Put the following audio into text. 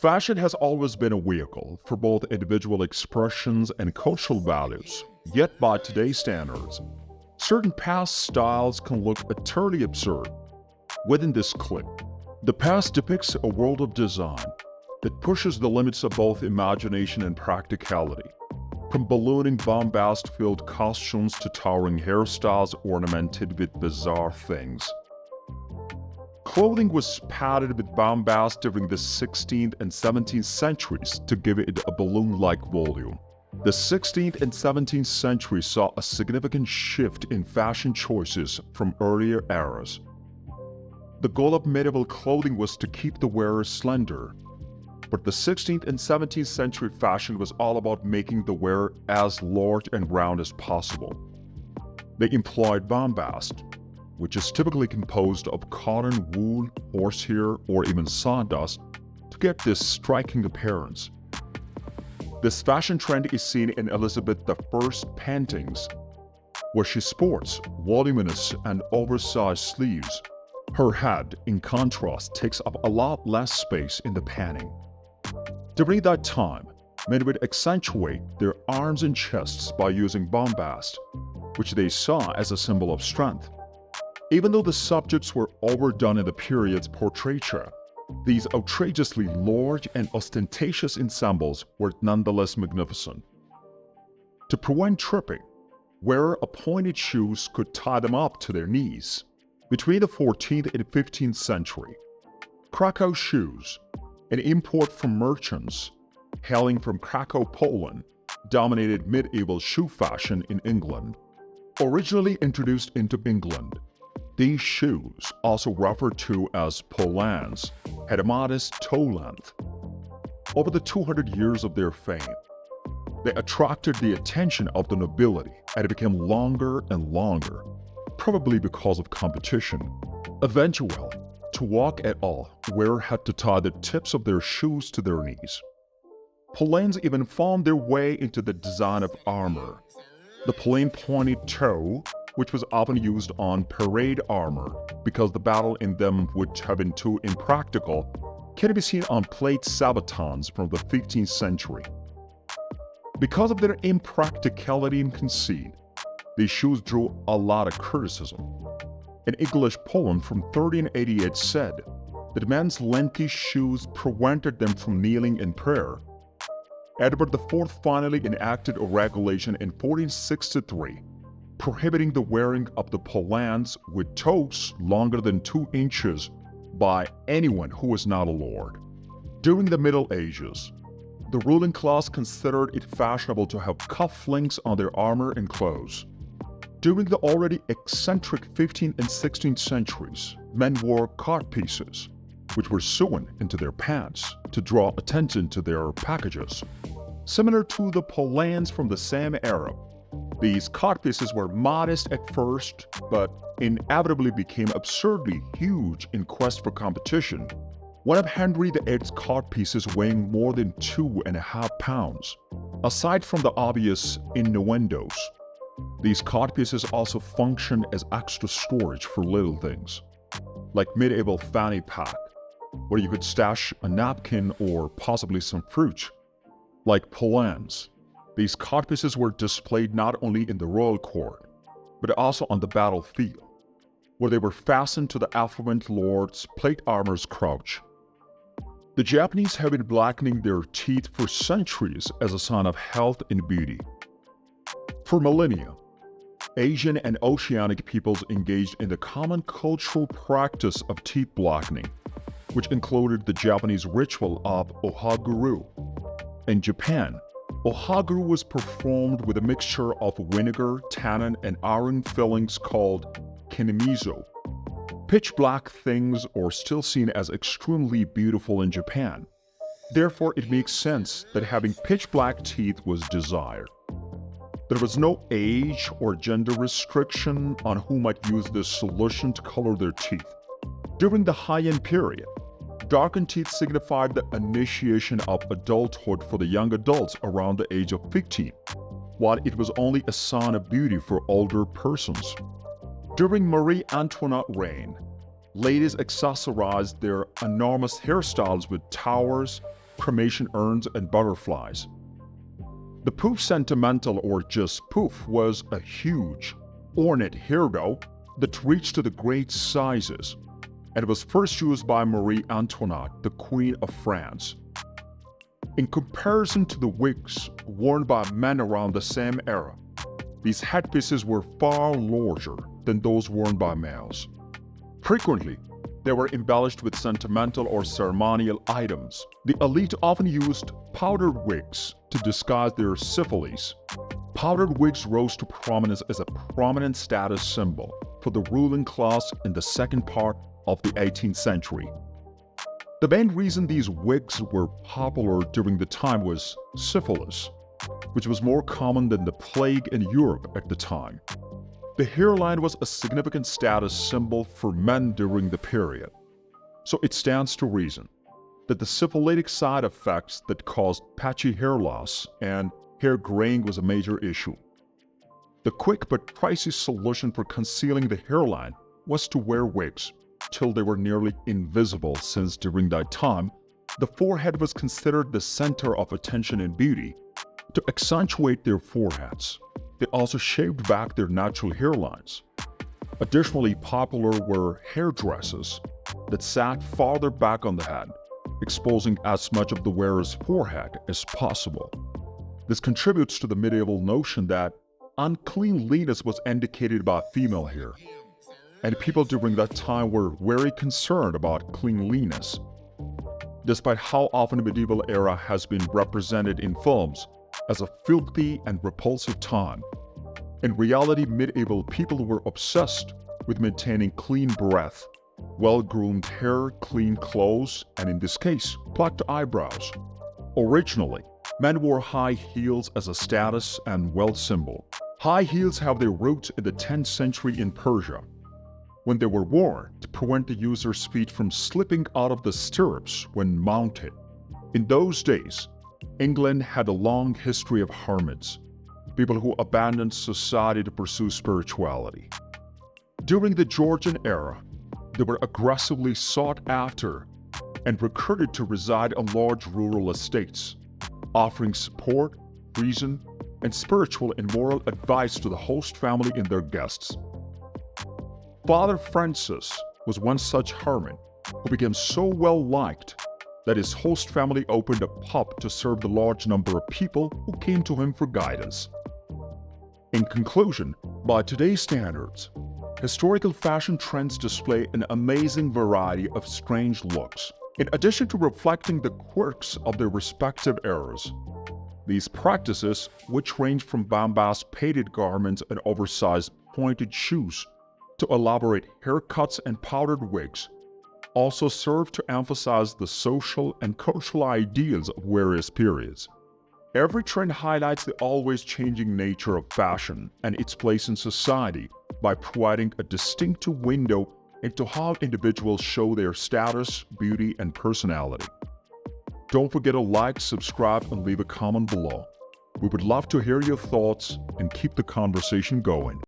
Fashion has always been a vehicle for both individual expressions and cultural values, yet by today's standards, certain past styles can look utterly absurd. Within this clip, the past depicts a world of design that pushes the limits of both imagination and practicality, from ballooning bombast-filled costumes to towering hairstyles ornamented with bizarre things. Clothing was padded with bombast during the 16th and 17th centuries to give it a balloon-like volume. The 16th and 17th centuries saw a significant shift in fashion choices from earlier eras. The goal of medieval clothing was to keep the wearer slender, but the 16th and 17th century fashion was all about making the wearer as large and round as possible. They employed bombast, which is typically composed of cotton, wool, horsehair, or even sawdust, to get this striking appearance. This fashion trend is seen in Elizabeth I's paintings, where she sports voluminous and oversized sleeves. Her head, in contrast, takes up a lot less space in the painting. During that time, men would accentuate their arms and chests by using bombast, which they saw as a symbol of strength. Even though the subjects were overdone in the period's portraiture, these outrageously large and ostentatious ensembles were nonetheless magnificent. To prevent tripping, wearer of pointed shoes could tie them up to their knees. Between the 14th and 15th century, Krakow shoes, an import from merchants hailing from Krakow, Poland, dominated medieval shoe fashion in England. Originally introduced into England, these shoes, also referred to as polans, had a modest toe length. Over the 200 years of their fame, they attracted the attention of the nobility and became longer and longer, probably because of competition. Eventually, to walk at all, wearer had to tie the tips of their shoes to their knees. Polans even found their way into the design of armor. The plain pointed toe, which was often used on parade armor because the battle in them would have been too impractical, can be seen on plate sabatons from the 15th century. Because of their impracticality and conceit, these shoes drew a lot of criticism. An English poem from 1388 said that men's lengthy shoes prevented them from kneeling in prayer. Edward IV finally enacted a regulation in 1463 prohibiting the wearing of the polans with toes longer than 2 inches by anyone who was not a lord. During the Middle Ages, the ruling class considered it fashionable to have cufflinks on their armor and clothes. During the already eccentric 15th and 16th centuries, men wore codpieces, which were sewn into their pants to draw attention to their packages. Similar to the polans from the same era, these codpieces were modest at first, but inevitably became absurdly huge in quest for competition. One of Henry VIII's codpieces weighing more than 2.5 pounds. Aside from the obvious innuendos, these codpieces also functioned as extra storage for little things, like medieval fanny pack, where you could stash a napkin or possibly some fruit. Like polans, these codpieces were displayed not only in the royal court, but also on the battlefield, where they were fastened to the affluent lord's plate armor's crotch. The Japanese have been blackening their teeth for centuries as a sign of health and beauty. For millennia, Asian and Oceanic peoples engaged in the common cultural practice of teeth blackening, which included the Japanese ritual of ohaguru. In Japan, ohaguru was performed with a mixture of vinegar, tannin, and iron fillings called kinemizo. Pitch black things are still seen as extremely beautiful in Japan. Therefore, it makes sense that having pitch black teeth was desired. There was no age or gender restriction on who might use this solution to color their teeth. During the Heian period, darkened teeth signified the initiation of adulthood for the young adults around the age of 15, while it was only a sign of beauty for older persons. During Marie Antoinette's reign, ladies accessorized their enormous hairstyles with towers, cremation urns, and butterflies. The poof sentimental, or just poof, was a huge, ornate hairdo that reached to the great sizes, and was first used by Marie Antoinette, the Queen of France. In comparison to the wigs worn by men around the same era, these headpieces were far larger than those worn by males. Frequently, they were embellished with sentimental or ceremonial items. The elite often used powdered wigs to disguise their syphilis. Powdered wigs rose to prominence as a prominent status symbol for the ruling class in the second part of the 18th century. The main reason these wigs were popular during the time was syphilis, which was more common than the plague in Europe at the time. The hairline was a significant status symbol for men during the period, so it stands to reason that the syphilitic side effects that caused patchy hair loss and hair graying was a major issue. The quick but pricey solution for concealing the hairline was to wear wigs till they were nearly invisible, since during that time, the forehead was considered the center of attention and beauty. To accentuate their foreheads, they also shaved back their natural hairlines. Additionally, popular were hairdresses that sat farther back on the head, exposing as much of the wearer's forehead as possible. This contributes to the medieval notion that uncleanliness was indicated by female hair, and people during that time were very concerned about cleanliness. Despite how often the medieval era has been represented in films as a filthy and repulsive time, in reality, medieval people were obsessed with maintaining clean breath, well-groomed hair, clean clothes, and in this case, plucked eyebrows. Originally, men wore high heels as a status and wealth symbol. High heels have their roots in the 10th century in Persia, when they were worn to prevent the user's feet from slipping out of the stirrups when mounted. In those days, England had a long history of hermits, people who abandoned society to pursue spirituality. During the Georgian era, they were aggressively sought after and recruited to reside on large rural estates, offering support, reason, and spiritual and moral advice to the host family and their guests. Father Francis was one such hermit who became so well liked that his host family opened a pub to serve the large number of people who came to him for guidance. In conclusion, by today's standards, historical fashion trends display an amazing variety of strange looks. In addition to reflecting the quirks of their respective eras, these practices, which range from bombast painted garments and oversized pointed shoes to elaborate haircuts and powdered wigs, also serve to emphasize the social and cultural ideals of various periods. Every trend highlights the always changing nature of fashion and its place in society by providing a distinctive window into how individuals show their status, beauty, and personality. Don't forget to like, subscribe, and leave a comment below. We would love to hear your thoughts and keep the conversation going.